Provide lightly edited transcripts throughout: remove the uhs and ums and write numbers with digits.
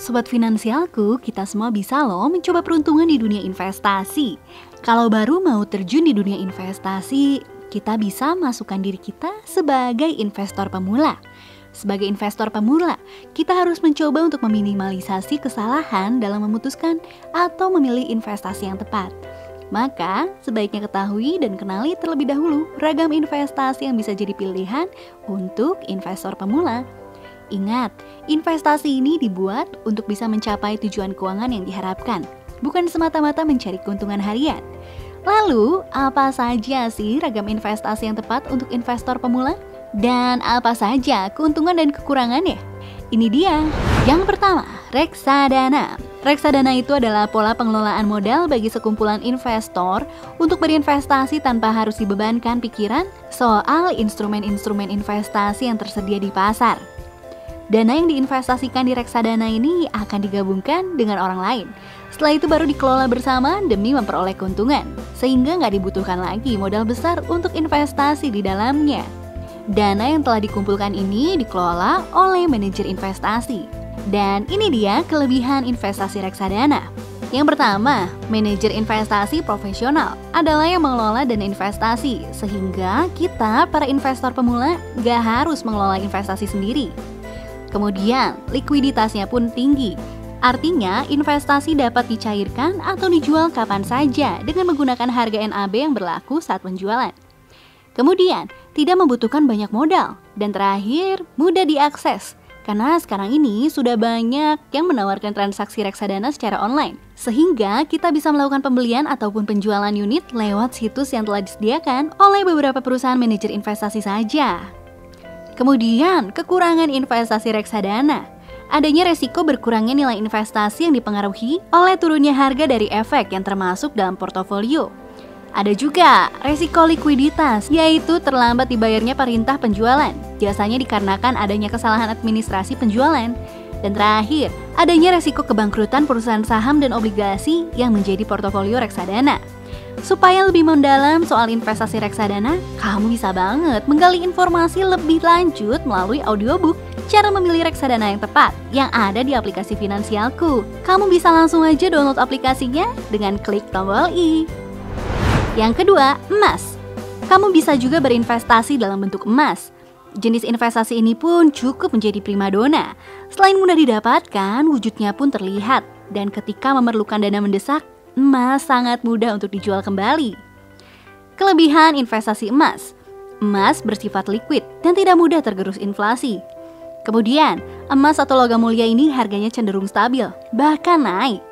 Sobat finansialku, kita semua bisa loh mencoba peruntungan di dunia investasi. Kalau baru mau terjun di dunia investasi, kita bisa masukkan diri kita sebagai investor pemula. Sebagai investor pemula, kita harus mencoba untuk meminimalisasi kesalahan dalam memutuskan atau memilih investasi yang tepat. Maka, sebaiknya ketahui dan kenali terlebih dahulu ragam investasi yang bisa jadi pilihan untuk investor pemula. Ingat, investasi ini dibuat untuk bisa mencapai tujuan keuangan yang diharapkan, bukan semata-mata mencari keuntungan harian. Lalu, apa saja sih ragam investasi yang tepat untuk investor pemula? Dan apa saja keuntungan dan kekurangannya? Ini dia. Yang pertama, reksadana. Reksadana itu adalah pola pengelolaan modal bagi sekumpulan investor untuk berinvestasi tanpa harus dibebankan pikiran soal instrumen-instrumen investasi yang tersedia di pasar. Dana yang diinvestasikan di reksadana ini akan digabungkan dengan orang lain. Setelah itu baru dikelola bersama demi memperoleh keuntungan, sehingga nggak dibutuhkan lagi modal besar untuk investasi di dalamnya. Dana yang telah dikumpulkan ini dikelola oleh manajer investasi. Dan ini dia kelebihan investasi reksadana. Yang pertama, manajer investasi profesional adalah yang mengelola dana investasi, sehingga kita para investor pemula nggak harus mengelola investasi sendiri. Kemudian, likuiditasnya pun tinggi. Artinya, investasi dapat dicairkan atau dijual kapan saja dengan menggunakan harga NAB yang berlaku saat penjualan. Kemudian, tidak membutuhkan banyak modal. Dan terakhir, mudah diakses. Karena sekarang ini sudah banyak yang menawarkan transaksi reksadana secara online. Sehingga kita bisa melakukan pembelian ataupun penjualan unit lewat situs yang telah disediakan oleh beberapa perusahaan manajer investasi saja. Kemudian, kekurangan investasi reksadana. Adanya resiko berkurangnya nilai investasi yang dipengaruhi oleh turunnya harga dari efek yang termasuk dalam portofolio. Ada juga resiko likuiditas, yaitu terlambat dibayarnya perintah penjualan, biasanya dikarenakan adanya kesalahan administrasi penjualan. Dan terakhir, adanya resiko kebangkrutan perusahaan saham dan obligasi yang menjadi portofolio reksadana. Supaya lebih mendalam soal investasi reksadana, kamu bisa banget menggali informasi lebih lanjut melalui audiobook Cara Memilih Reksadana yang Tepat yang ada di aplikasi Finansialku. Kamu bisa langsung aja download aplikasinya dengan klik tombol i. Yang kedua, emas. Kamu bisa juga berinvestasi dalam bentuk emas. Jenis investasi ini pun cukup menjadi primadona. Selain mudah didapatkan, wujudnya pun terlihat. Dan ketika memerlukan dana mendesak, emas sangat mudah untuk dijual kembali. Kelebihan investasi emas. Emas bersifat liquid dan tidak mudah tergerus inflasi. Kemudian, emas atau logam mulia ini harganya cenderung stabil, bahkan naik.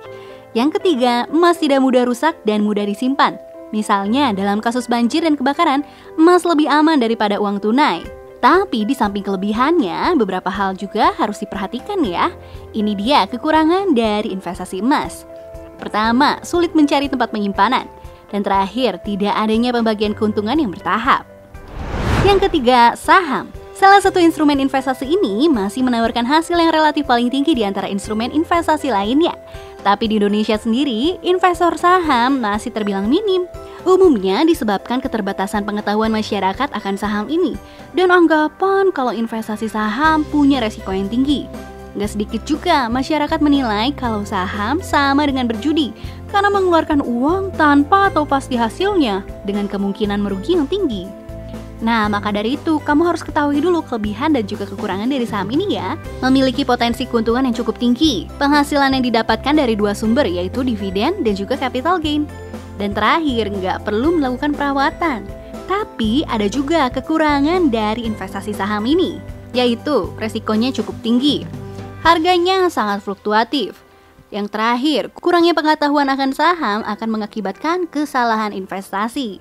Yang ketiga, emas tidak mudah rusak dan mudah disimpan. Misalnya, dalam kasus banjir dan kebakaran, emas lebih aman daripada uang tunai. Tapi di samping kelebihannya, beberapa hal juga harus diperhatikan ya. Ini dia kekurangan dari investasi emas. Pertama, sulit mencari tempat penyimpanan. Dan terakhir, tidak adanya pembagian keuntungan yang bertahap. Yang ketiga, saham. Salah satu instrumen investasi ini masih menawarkan hasil yang relatif paling tinggi di antara instrumen investasi lainnya. Tapi di Indonesia sendiri, investor saham masih terbilang minim. Umumnya disebabkan keterbatasan pengetahuan masyarakat akan saham ini dan anggapan kalau investasi saham punya resiko yang tinggi. Gak sedikit juga masyarakat menilai kalau saham sama dengan berjudi karena mengeluarkan uang tanpa tahu pasti hasilnya dengan kemungkinan merugi yang tinggi. Nah, maka dari itu, kamu harus ketahui dulu kelebihan dan juga kekurangan dari saham ini ya. Memiliki potensi keuntungan yang cukup tinggi. Penghasilan yang didapatkan dari dua sumber, yaitu dividen dan juga capital gain. Dan terakhir, nggak perlu melakukan perawatan. Tapi ada juga kekurangan dari investasi saham ini, yaitu resikonya cukup tinggi. Harganya sangat fluktuatif. Yang terakhir, kurangnya pengetahuan akan saham akan mengakibatkan kesalahan investasi.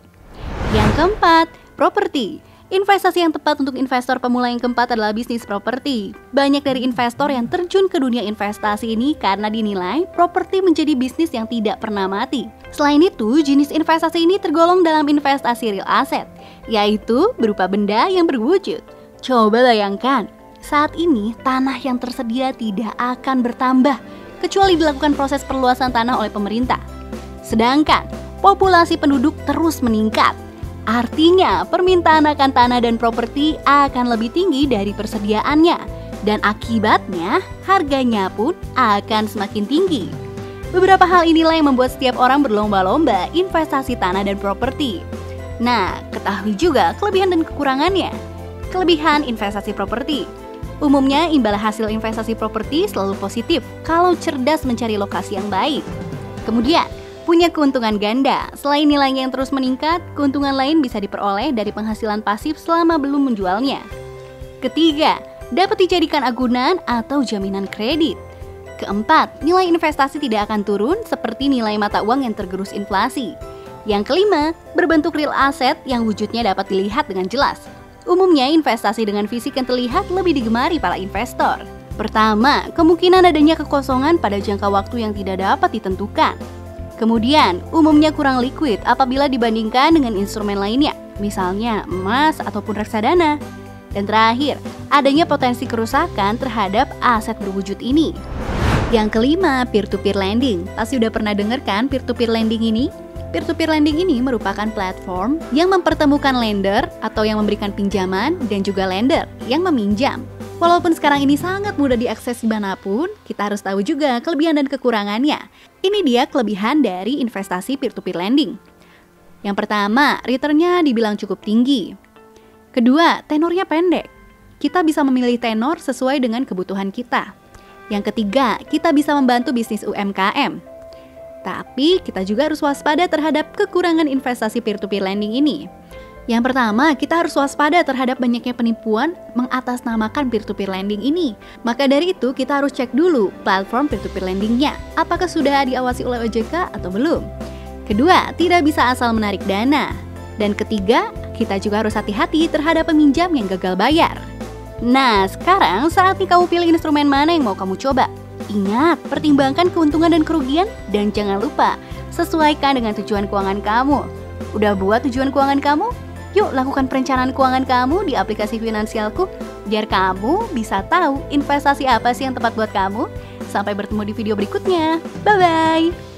Yang keempat, properti. Investasi yang tepat untuk investor pemula yang keempat adalah bisnis properti. Banyak dari investor yang terjun ke dunia investasi ini karena dinilai properti menjadi bisnis yang tidak pernah mati. Selain itu, jenis investasi ini tergolong dalam investasi real asset, yaitu berupa benda yang berwujud. Coba bayangkan, saat ini tanah yang tersedia tidak akan bertambah kecuali dilakukan proses perluasan tanah oleh pemerintah. Sedangkan populasi penduduk terus meningkat. Artinya, permintaan akan tanah dan properti akan lebih tinggi dari persediaannya. Dan akibatnya, harganya pun akan semakin tinggi. Beberapa hal inilah yang membuat setiap orang berlomba-lomba investasi tanah dan properti. Nah, ketahui juga kelebihan dan kekurangannya. Kelebihan investasi properti. Umumnya, imbal hasil investasi properti selalu positif kalau cerdas mencari lokasi yang baik. Kemudian, punya keuntungan ganda. Selain nilainya yang terus meningkat, keuntungan lain bisa diperoleh dari penghasilan pasif selama belum menjualnya. Ketiga, dapat dijadikan agunan atau jaminan kredit. Keempat, nilai investasi tidak akan turun seperti nilai mata uang yang tergerus inflasi. Yang kelima, berbentuk real asset yang wujudnya dapat dilihat dengan jelas. Umumnya, investasi dengan fisik yang terlihat lebih digemari para investor. Pertama, kemungkinan adanya kekosongan pada jangka waktu yang tidak dapat ditentukan. Kemudian, umumnya kurang liquid apabila dibandingkan dengan instrumen lainnya, misalnya emas ataupun reksadana. Dan terakhir, adanya potensi kerusakan terhadap aset berwujud ini. Yang kelima, peer-to-peer lending. Pasti udah pernah dengar kan peer-to-peer lending ini? Peer-to-peer lending ini merupakan platform yang mempertemukan lender atau yang memberikan pinjaman dan juga lender yang meminjam. Walaupun sekarang ini sangat mudah diakses dimanapun, kita harus tahu juga kelebihan dan kekurangannya. Ini dia kelebihan dari investasi peer-to-peer lending. Yang pertama, returnnya dibilang cukup tinggi. Kedua, tenornya pendek. Kita bisa memilih tenor sesuai dengan kebutuhan kita. Yang ketiga, kita bisa membantu bisnis UMKM. Tapi kita juga harus waspada terhadap kekurangan investasi peer-to-peer lending ini. Yang pertama, kita harus waspada terhadap banyaknya penipuan mengatasnamakan peer-to-peer lending ini. Maka dari itu, kita harus cek dulu platform peer-to-peer lendingnya. Apakah sudah diawasi oleh OJK atau belum? Kedua, tidak bisa asal menarik dana. Dan ketiga, kita juga harus hati-hati terhadap peminjam yang gagal bayar. Nah, sekarang saatnya kamu pilih instrumen mana yang mau kamu coba. Ingat, pertimbangkan keuntungan dan kerugian, dan jangan lupa, sesuaikan dengan tujuan keuangan kamu. Udah buat tujuan keuangan kamu? Yuk lakukan perencanaan keuangan kamu di aplikasi Finansialku, biar kamu bisa tahu investasi apa sih yang tepat buat kamu. Sampai bertemu di video berikutnya. Bye-bye!